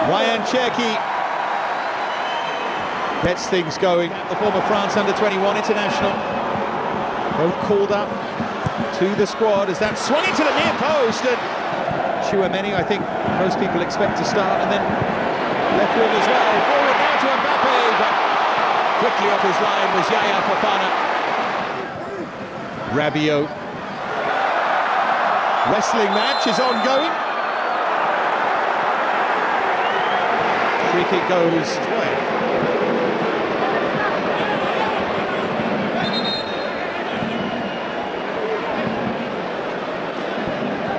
Ryan Cherki gets things going. The former France under-21 international, both called up to the squad as that swung into the near post, and Chouameni, I think most people expect to start, and then left wing as well. Forward now to Mbappe, but quickly off his line was Yaya Fofana. Rabiot. Wrestling match is ongoing. Free kick goes away.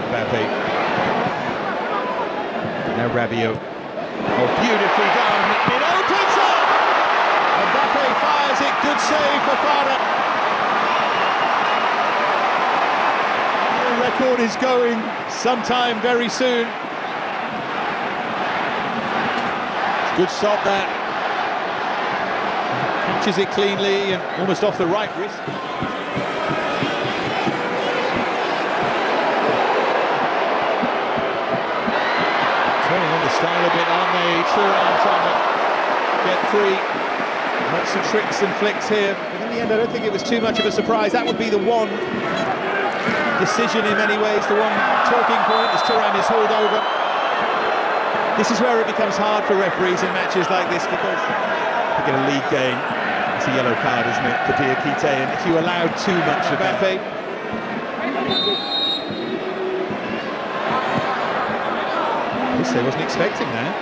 Mbappe. Now Rabiot. Oh, beautifully done. It opens up. Mbappe fires it. Good save for Fofana. The record is going sometime very soon. Good stop that. Catches it cleanly and almost off the right wrist. Turning on the style a bit, aren't they? Thuram trying to get free. Lots of tricks and flicks here. But in the end, I don't think it was too much of a surprise. That would be the one decision in many ways, the one talking point as Thuram is hauled over. This is where it becomes hard for referees in matches like this, because you get a league game, it's a yellow card, isn't it, for Diakite, and if you allow too much of Mbappe. I wasn't expecting that.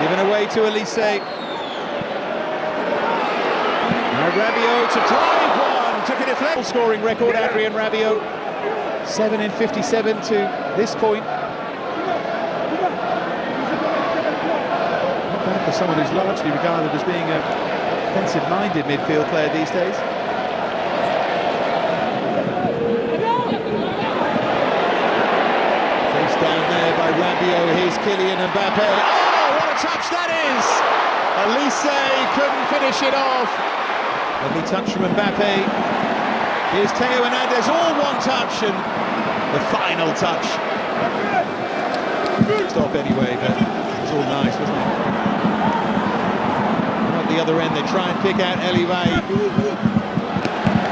Given away to Elise. Now Rabiot to drive one, took a deflection. Scoring record, Adrien Rabiot. 7 in 57 to this point. Not bad for someone who's largely regarded as being a defensive-minded midfield player these days. Faced down there by Rabiot, here's Kylian Mbappé. Oh, what a touch that is! Elise couldn't finish it off. Lovely touch from Mbappé. Here's Theo Hernandez, all one touch, and the final touch. Stop anyway, but it was all nice, wasn't it? And at the other end, they try and pick out Eliway.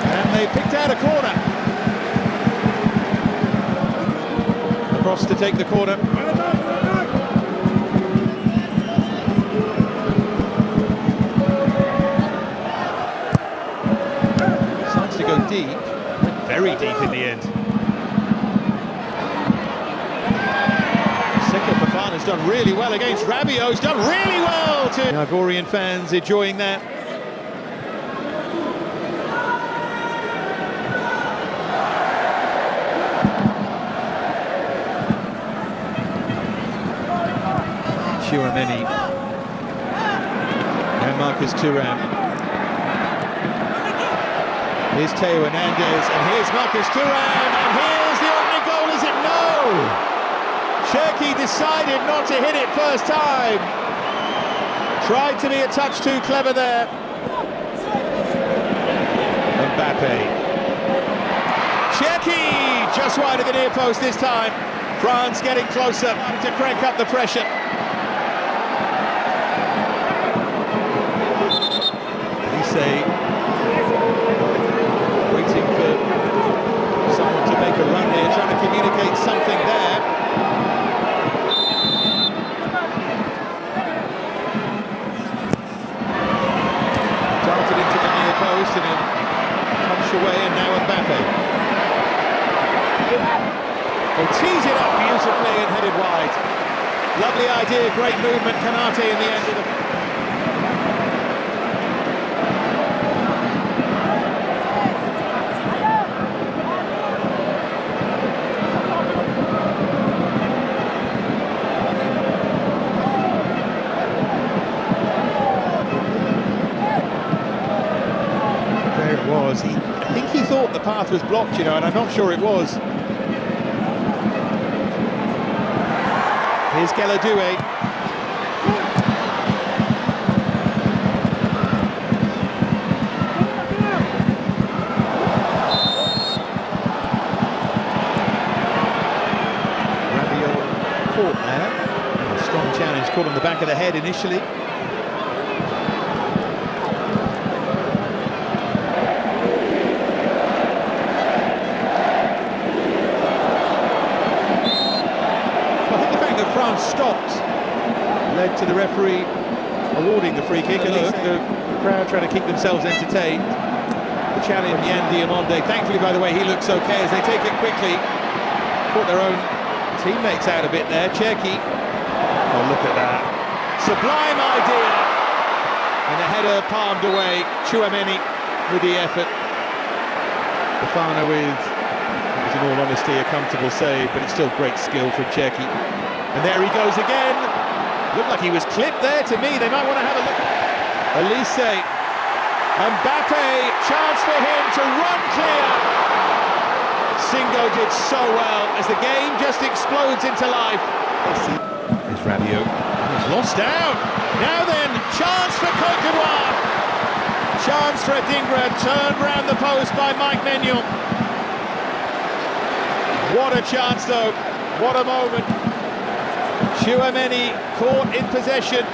And they picked out a corner. Across to take the corner. Decides to go deep. Very deep in the end. Fofana's done really well against Rabiot. He's done really well to the Ivorian fans enjoying that. Chouameni. Now Marcus Thuram. Here's Theo Hernandez, and here's Marcus Thuram, and here's the opening goal, is it? No! Cherki decided not to hit it first time. Tried to be a touch too clever there. Mbappe. Cherki just wide of the near post this time. France getting closer to crank up the pressure. Elise waiting for someone to make a run here, trying to communicate something there. Darted into the near post and it punched away, and now Mbappe. Will tease it up beautifully and headed wide. Lovely idea, great movement, Kanate in the end of the... I think he thought the path was blocked, you know, and I'm not sure it was. Here's Geladue. caught on the back of the head initially. I think the fact that France stopped led to the referee awarding the free kick, and the crowd trying to keep themselves entertained. The challenge, Diamonde. Thankfully, by the way, he looks okay as they take it quickly. Caught their own teammates out a bit there. Cherki. Oh, look at that. Sublime idea. And the header palmed away. Tchouaméni with the effort. Fofana with, in all honesty, a comfortable save, but it's still great skill from Cherki. And there he goes again. Looked like he was clipped there to me. They might want to have a look at Elise. Mbappe, chance for him to run clear. Singo did so well as the game just explodes into life. Here's Rabiot. He's lost out. Now then, chance for Côte d'Ivoire. Chance for Adingra, turned round the post by Mike Maignan. What a chance though. What a moment. Tchouaméni caught in possession.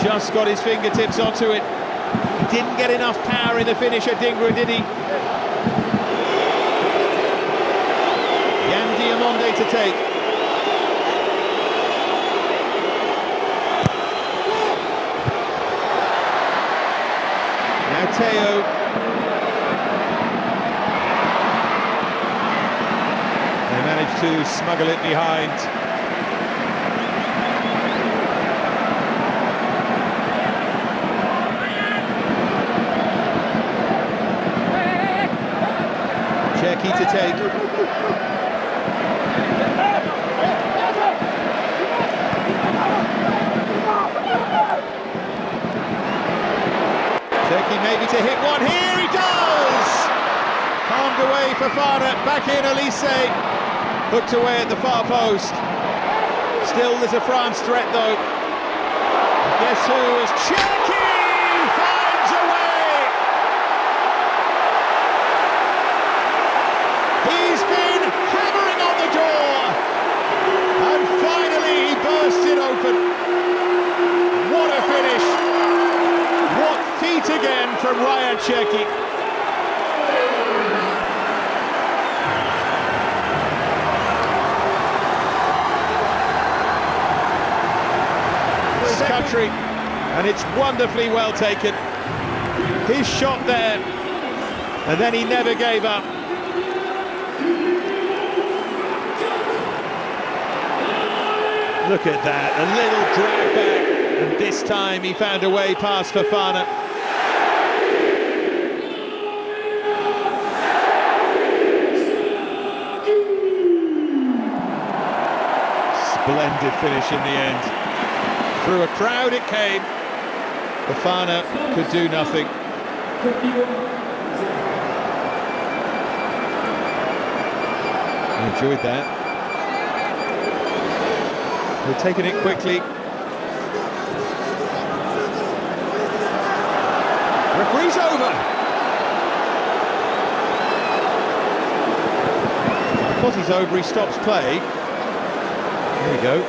Just got his fingertips onto it. He didn't get enough power in the finish, Adingra, did he? Diamonde to take. Now Teo. They managed to smuggle it behind. Cherki to take. Cherki maybe to hit one here, he does! Palmed away Fofana, back in Elise, hooked away at the far post. Still there's a France threat though. Guess who is Cherki finds a way! He's been hammering on the door, and finally he bursts it open. What a finish! What feet again from Ryan Cherki. His country, and it's wonderfully well taken. His shot there, and then he never gave up. Look at that, a little drag back, and this time he found a way past Fofana. Splendid finish in the end. Through a crowd it came. Fofana could do nothing. I enjoyed that. They're taking it quickly. Referee's over. Because he's over, he stops play. There we go.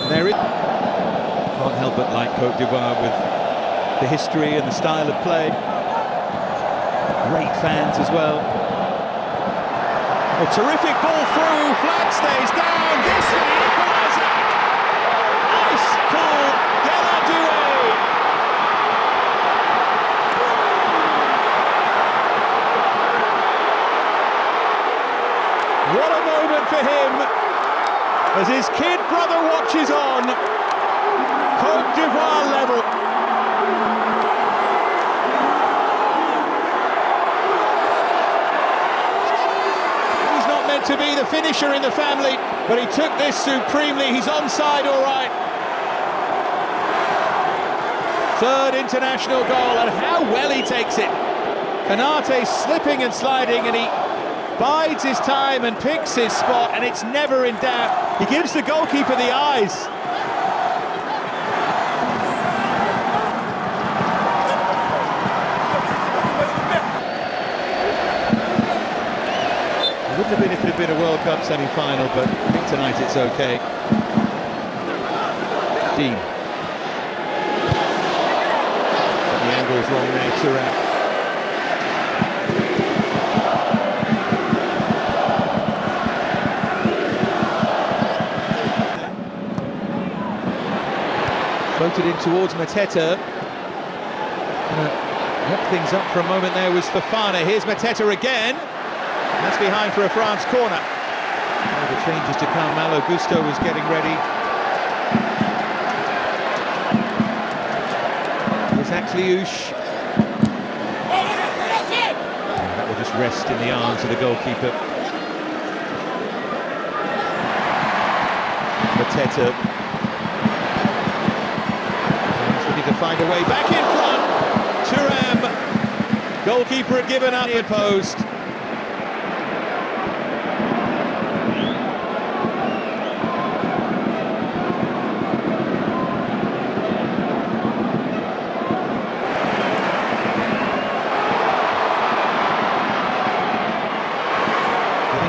There it. Can't help but like Côte d'Ivoire with the history and the style of play. Great fans as well. A terrific ball through, flag stays down, this is the equaliser! Ice cool, Deladoué! What a moment for him, as his kid brother watches on. Côte d'Ivoire level. To be the finisher in the family, but he took this supremely. He's onside, all right. Third international goal, and how well he takes it. Kanate slipping and sliding, and he bides his time and picks his spot, and it's never in doubt. He gives the goalkeeper the eyes. been if it had been a World Cup semi-final, but I think tonight it's okay. Dean. Got the angle's wrong there, Thuram. Floated in towards Mateta. Knocked things up for a moment there was Fofana. Here's Mateta again. That's behind for a France corner. Oh, the changes to come. Malo Gusto was getting ready. Here's Akliouche. That will just rest in the arms of the goalkeeper. Mateta. He's looking to find a way back in front. Thuram. Goalkeeper had given up at post.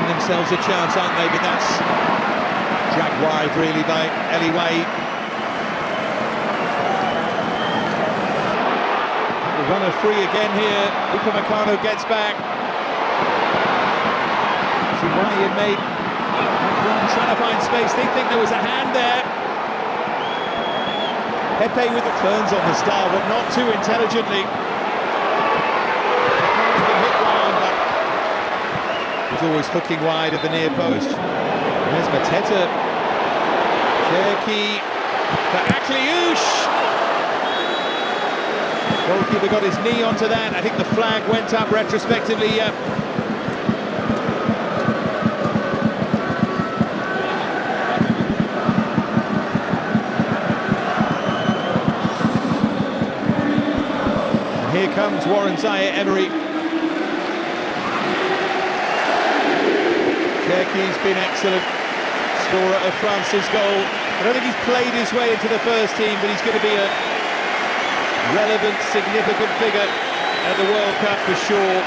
Themselves a chance, aren't they? But that's dragged wide, really, by Eliway. The runner free again here. Upamecano gets back. See why he had made that run, trying to find space. They think there was a hand there. Pepe with the turns on the star, but not too intelligently. Always hooking wide of the near post. There's Mateta. Cherki for Akliouche. Goalkeeper got his knee onto that. I think the flag went up retrospectively. And here comes Warren Zaïre-Emery. Cherki's been excellent, scorer of France's goal. I don't think he's played his way into the first team, but he's going to be a relevant, significant figure at the World Cup for sure.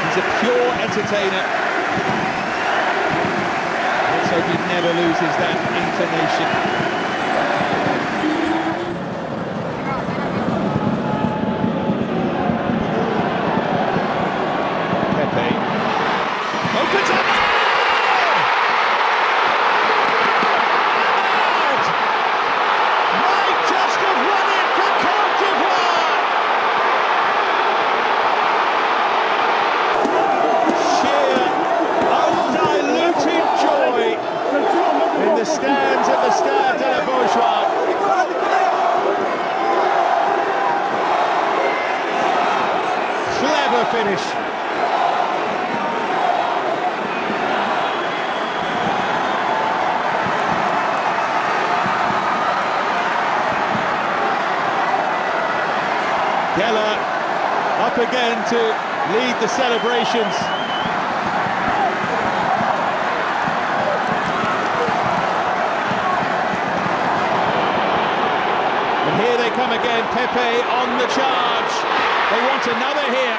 He's a pure entertainer. Let's hope he never loses that inclination. Opens up! Might just have won it for Côte d'Ivoire! Sheer, undiluted joy in the stands at the Stade de la Beaujoire. Clever finish. Geller up again to lead the celebrations. And here they come again, Pepe on the charge. They want another here.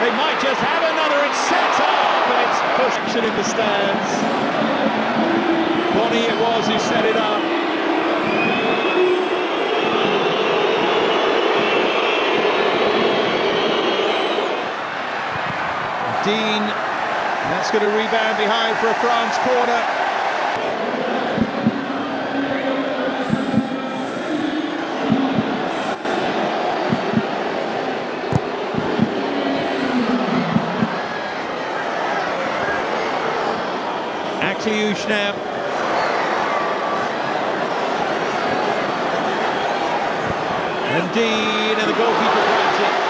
They might just have another. It's set up, but it's pushed in the stands. Bonnie it was who set it up. Dean, that's going to rebound behind for a France corner. Akliouche now. And Dean, and the goalkeeper grabs it.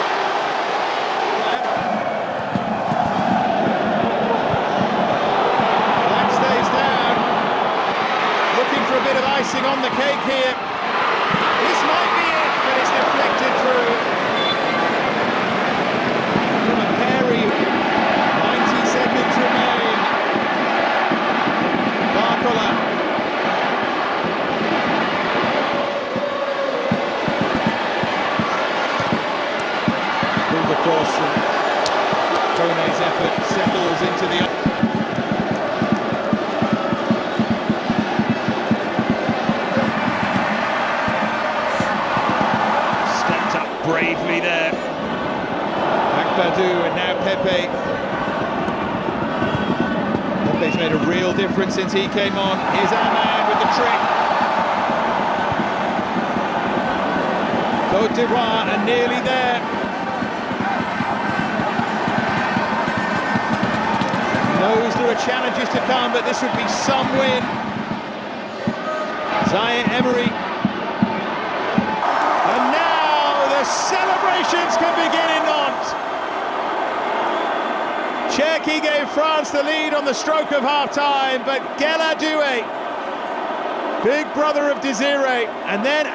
For a bit of icing on the cake here. This might be it, but it's deflected through. From a Perry. 90 seconds remain. Barcola. Pulled across. Geladou, and now Pepe. Pepe's made a real difference since he came on. Here's our man with the trick. Côte d'Ivoire are nearly there. He knows there are challenges to come, but this would be some win. Emery. And now the celebrations can begin in Nantes. Cherki gave France the lead on the stroke of half-time, but Geladou, big brother of Desiré, and then